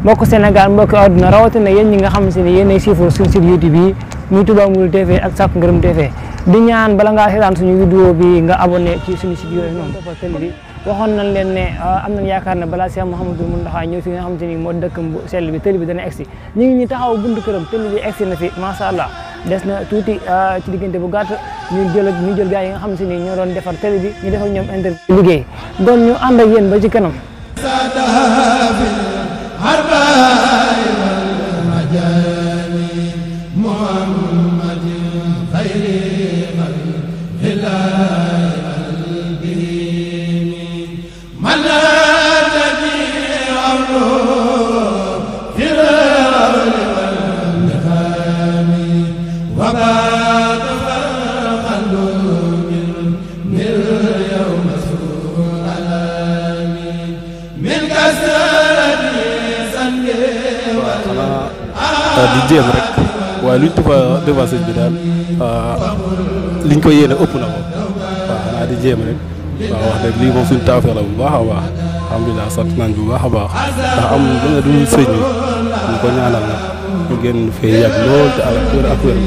mbokk Sénégal mbokk àdduna rawatina yéen ñi nga xamante ne yéenay siifur suñu site YouTube yi muy Touba Mouride TV ak Sakku Ngërëm TV di ñaan bala ngaa seetaan suñu vidéo bi nga abonné ci suñu site yooyu noonu toppal télé bi waxoon nañ leen ne am nañ yaakaar ne balaa Cheikh Mouhamadou Mountakha ñëw fi nga xamante ni moo dëkkam bu sell bi télé bi dana egsi ñu ngi ñu taxaw buntu këram télé bi egsi na fi macha allah des na tuuti ci diggante bu gàtt ñu jël gars yi nga xamante ni ñoo doon defar télé bi ñu def ak ñoom interview liggéey doon ñu ànd ak yéen ba ci kanam di jéem rek waaye luñ tufa devant sëñ bi daal liñ ko yéene ëpp na ko waaw xanaa di jéem rek waaw wax dëgg lii moom suñu tawfeex la bu baax a baax alhamdulilah sant nañ bu baax a baax ndax am danga du sëñ bi ñu ko ñaanal nag ñu génn fee yàgg lool te àll wér ak wér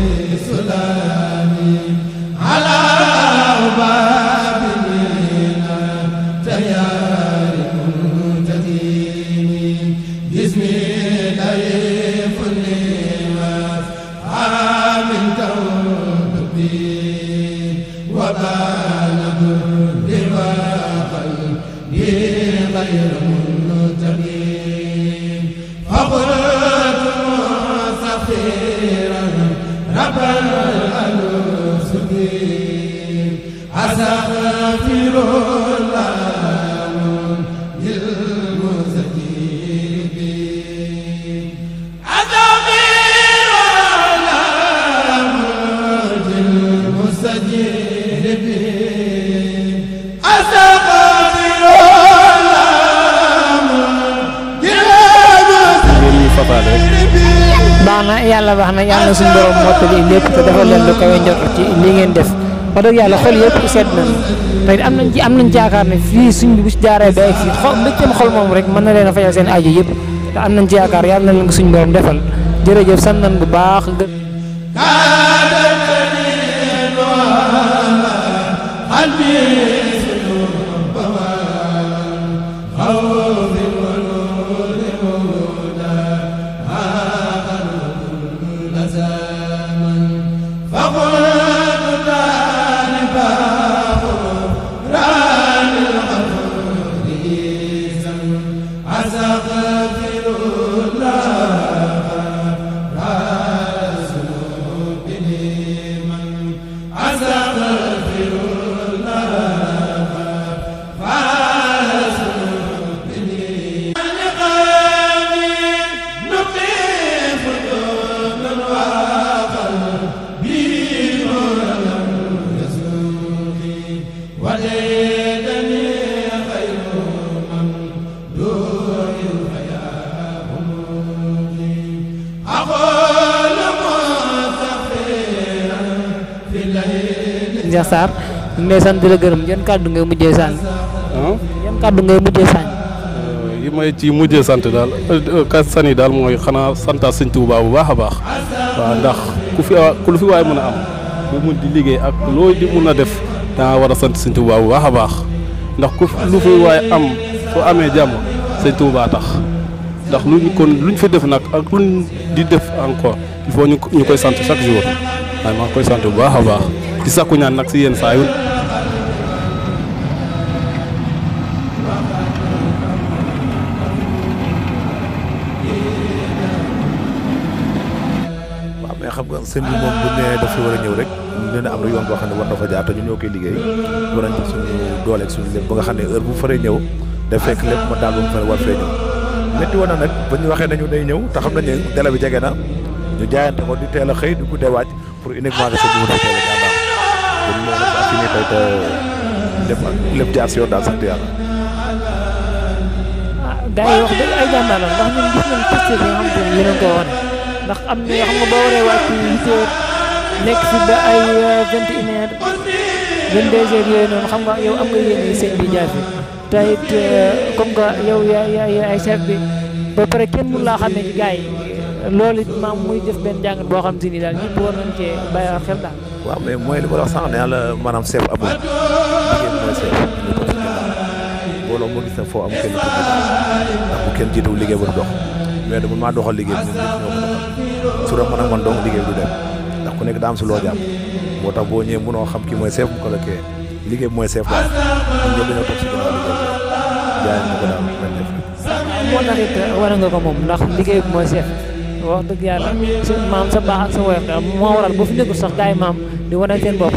baax na yàlla baax na yàlla suñu borom mottali lépp te defal leen lu kawe njort ci li ngeen def wax dëgg yàlla xol yëpp sedd nañu te am nañ ci yaakaar ne fii suñ bu si jaaree ba egg fii xol mbégteem xol moom rek mën na leen a fajal seen aajo yëpp te am nañ ci yaakaar yàlla na leen ko suñu borom defal jërëjëf sant nañ bu baax. Cheikh Sarr ñu ngi lay sant di la gërëm yan kàddu ngay mujjee sànni. yan kàddu ngay mujjee sànni. yi may ci mujjee sant daal sànni daal mooy xanaa santaat sëñ Tuubaa bu baax a baax waaw ndax ku lu fi waay mën a am bu mun di liggéey ak loo di mun a def danga war a sant sëñ Tuubaa bu baax a baax ndax lu fi waay am soo amee jàmm sëñ Tuubaa tax ndax luñ fi def nag ak luñ di def encore il faut ñu koy sant chaque jour waaye maa ngi koy sant bu baax a baax. di sakku ñaan nag si yéen saa yu waaw mais xam nga sëñ bi moom bu nee dafa war a ñëw rek ñu ne am na yoon boo xam ne war na fa jaar te ñun ñoo koy liggéey war nañ ci suñu dooleeg suñu lépp ba nga xam ne heure bu faree ñëw daf fekk lépp ma daal ba mu faree war fee ñëw métti woon na nag ba ñu waxee nañu day ñëw te xam nañ ne délai bi jege na ñu jaayante ko di teel a xëy di guddee wàcc pour uniquement que sëñ bi mën a teel a jàmbaar kon loolu ba fi ne tey te lépp jaar si yoon daal sant yàlla. gars yi wax dëgg ay jàmbaar la ndax ñun gis nañ posture bi nga xam te ne yéen a ngi ko wane ndax am na yoo xam nga boo waree wàcc 8 heures nekk fi ba ay 21h 22h yooyu noonu xam nga yow am nga yéene sëñ bi jaar fi te it comme que yow yaa ay chef bi ba pare kenn mun laa xamee ci gars yi loolu it maam muy def benn jàngat boo xam si ni daal ñëpp war nañ cee bàyyi xel daal. waaw mais mooy li ma la wax sànq ne yàlla maanaam chef amul liggéey bi mooy chef booloo moo gis ne foo am kenn ku ndax bu kenn jiitu liggéey ba du dox mais dama maa doxal liggéey bi ñun ñëpp ñoo ko doxal su doon mën a man dong liggéey bi du dem ndax ku nekk daa am si loo jàpp moo tax boo ñëwee mënoo xam kii mooy chef mu ko la kee liggéey bi mooy chef daal ñun ñëpp dañoo toog si ginnaaw liggéey bi jaay ñu ko daal mel def moo tax it war nga ko moom ndax liggéey bi mooy chef wax dëgg yàlla maam sa baax ak sa woyof daal moo waral boo fi nekkul sax gars yi maam di wane seen bopp.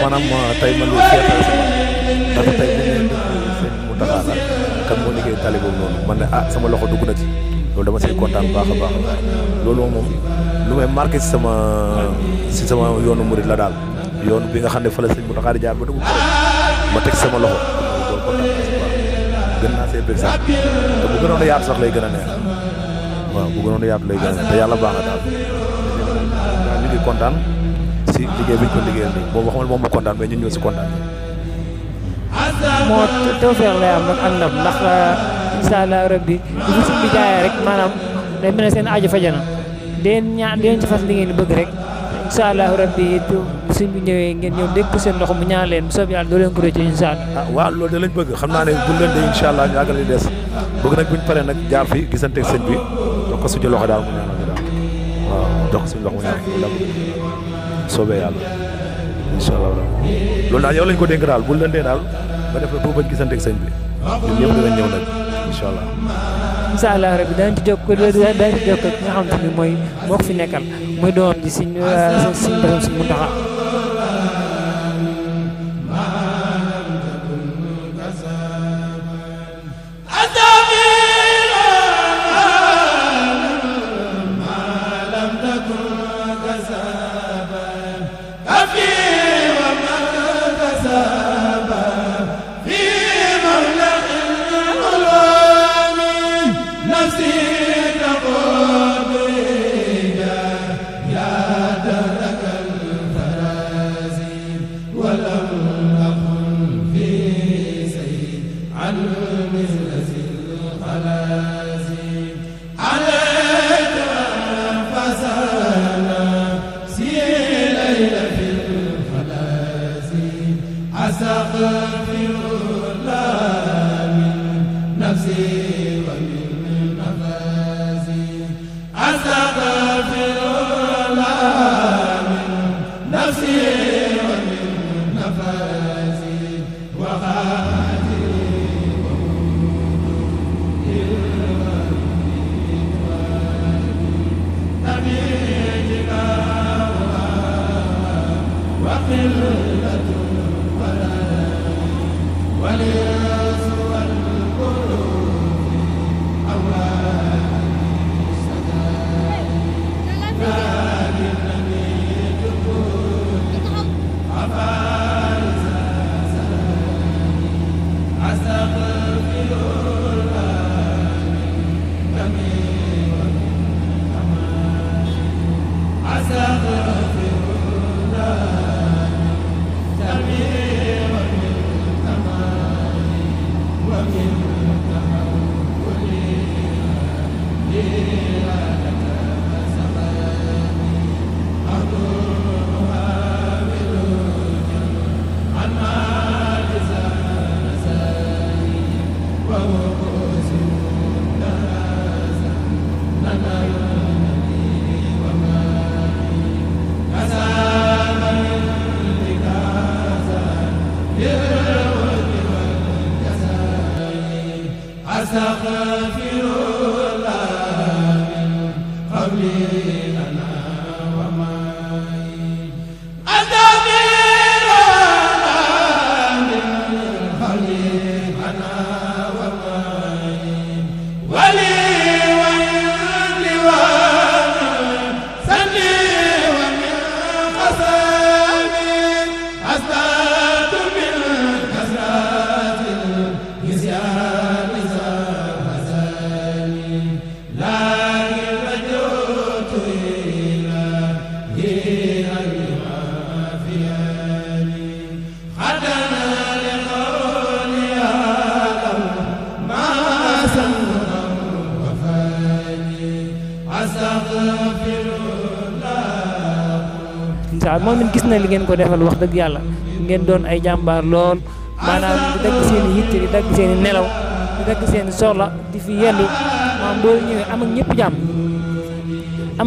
maanaam tey man loolu seetal sama parce que tey bu ñu seen mu taxaala kan moo liggéey tali boobu noonu man ne sama loxo dugg na ci loolu dama siy kontaan baax a baax loolu moom lu may marqué si sama yoonu murid la daal yoon bi nga xam ne fa la sëñ mu taxaari jaar ba dugg ma teg sama loxo loolu kontaan naa si baax gën naa see bëgg sax te bu gënoon a yaatu sax lay gën a neex waaw bu gënoon a yaatu lay gën a neex te yàlla baax na daal ñu ngi kontaan si liggéey bi ñu ko liggéeyal nii boobu xamal moom mu kontaan mais ñun ñoo si kontaan. moo tawfeex lay am nag ak ndam ndax incha allah rabbi bu fi sëñ bi jaayee rek maanaam day mel ne seen aajo fajana deen ci fas li ngeen bëgg rek incha allah rabbi bu sëñ bi ñëwee ngeen ñëw dégg seen loxo mu ñaan leen bu soob yàlla doo leen ko rëcc incha allah. waaw loolu de lañ bëgg xam naa ne buñ leen de incha allah ñu àggal li des bëgg nag buñ paree nag jaar fi gisanteeg sëñ bi jox ko suñu loxo daal mu ñaanal ñu daal waaw jox ko suñu loxo mu ñaanal ñu daal soobee yàlla incha allah loolu daal yow lañ ko dénk daal bu lëndee daal ba def la bañ gisanteeg sëñ bi ñun ñëpp dinañ ñëw nag incha allah. incha allah rabbi danañ ci jokk ki nga xam te ni mooy moo ko fi nekkal muy doom ji siñ borom siñ Muntaxa. Amin. moom it gis na li ngeen ko defal wax dëgg yàlla ngeen doon ay jàmbaar lool maanaam di dagg seen i yitte di dagg seen i nelaw di dagg seen i soxla di fi yendu maanaam boo ñëwee am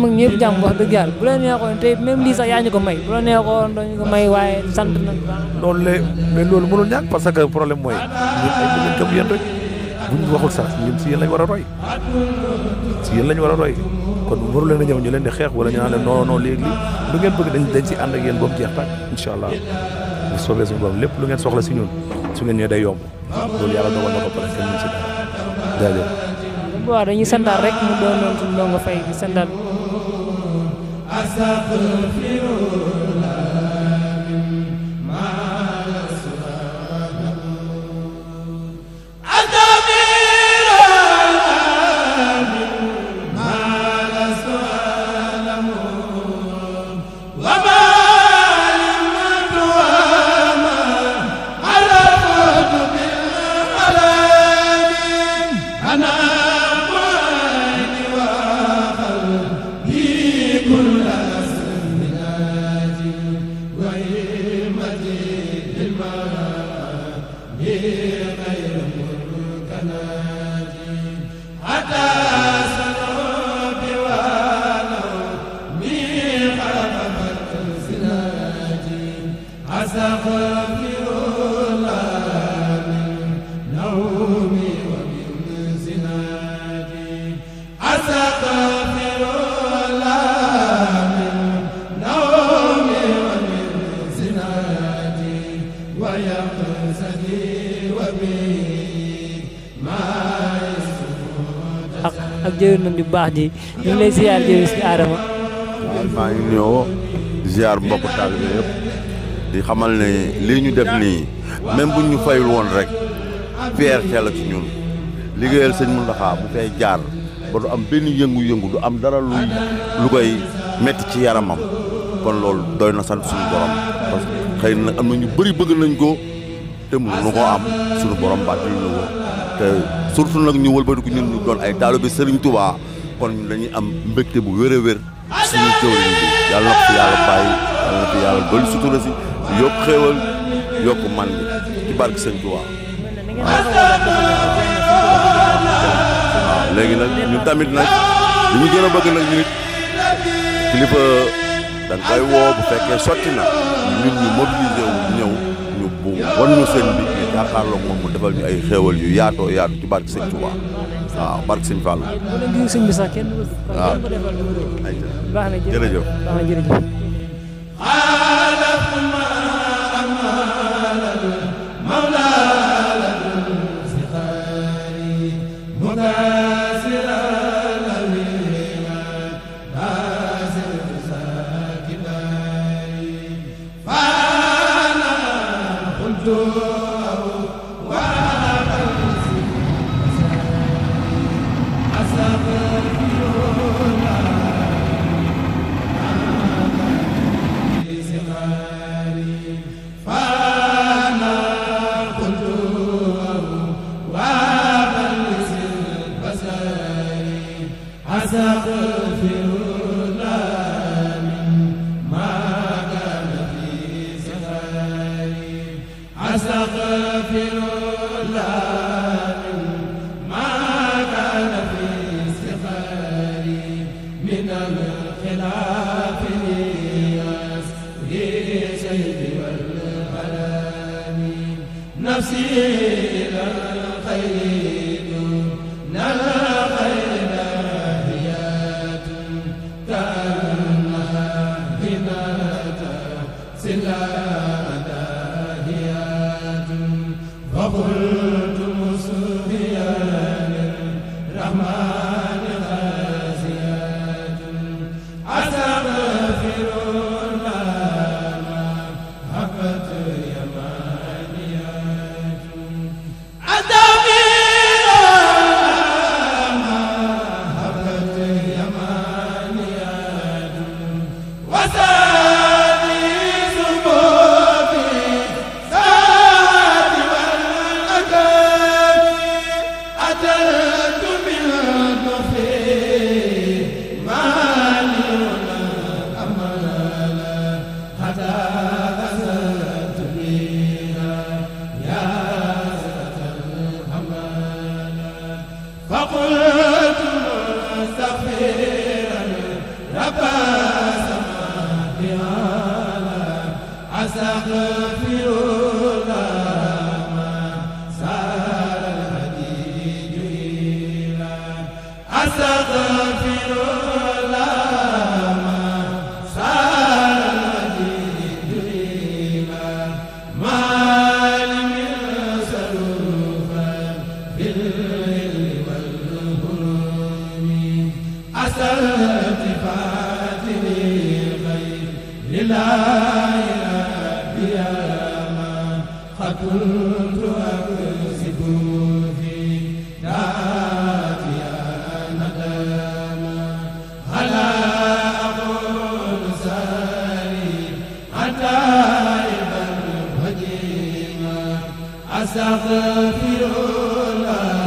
ak ñëpp jàmm wax dëgg yàlla bu la neexoon tey même lii sax yaa ñu ko may bu la neexoon doo ñu ko may waaye sant na. loolu la mais loolu mënul ñàkk parce que problème mooy ñun ay mbir comme yéen rek bu ñu waxul sax ñun si yéen lañ war a roy kon waru leen a ñëw ñu leen di xeex wala ñu naan leen non léegi lu ngeen bëgg dañ si ànd ak yéen ba mu jeex tàkk incha allah bu soobee suñu borom lépp lu ngeen soxla si ñun su ngeen ñëwee day yomb loolu yàlla dogal na ko pare kenn mën si dara jaajëf. waaw dañuy santaat rek mu doon noonu suñu Ndongo Faye di santaat. ak jëwriñ nam ju baax ji ñu ngi lay ziar jëwriñ si Adama. waaw maa ngi ñëw ziar mbokku taalibe yëpp di xamal ne lii ñu def nii même buñ ñu fayul woon rek fierté la ci ñun liggéeyal sëñ Mountakha bu fay jaar ba du am benn yëngu-yëngu du am dara lu koy metti ci yaramam kon loolu doy na sant suñu borom parce que xëy na am na ñu bëri bëgg nañ ko te mënuñu ko am suñu borom bàttil na ko te surtout nag ñu wëlbatiku ñun ñu doon ay taalibe Serigne Touba kon ñun dañuy am mbégte bu wér a wér suñu jëwriñ bi yàlla na ko fi yàlla bàyyi yàlla na ko yàlla dolli sutura si yokk xéewal yokk man bi ci barke Sëñ Touba waaw léegi nag ñun tamit nag li ñu gën a bëgg nag ñu nit kilifa da nga koy woo bu fekkee sotti na ñun ñu mobilisé wu ñëw ñu bu wan ñu sëñ bi ñu jàkkaarloo moom mu defal ñu ay xéewal yu yaatoo yaatu ci barke Sëñ Touba waaw barke Sëñ Fall. waaw jërëjëf. والخلام نفسي إلى الخير نرى خير هيات كأنها هنات سلالة هيات فقلت مسبيا للرحمن غازيات أستغفر الله ما هبت يمانيات أستغفر الله ما هبت يمانيات وسادي سبوبي ساد والأكابي أتلت من النفي مالينا أمالا حتى أسألت بها يا سنة الحمالا فقلت مستغفرا ربا سماحها أستغفر الله ما سار الهدي إلى أستغفر الله ما سار الهدي إلى ما لم يسلوفا بالليل والهروب أسألت فاتني غير لله بيا ما قد كنت أكسب في ذاتي ندما هلا أقول ساري حتى إذا الهجيمة أستغفر الله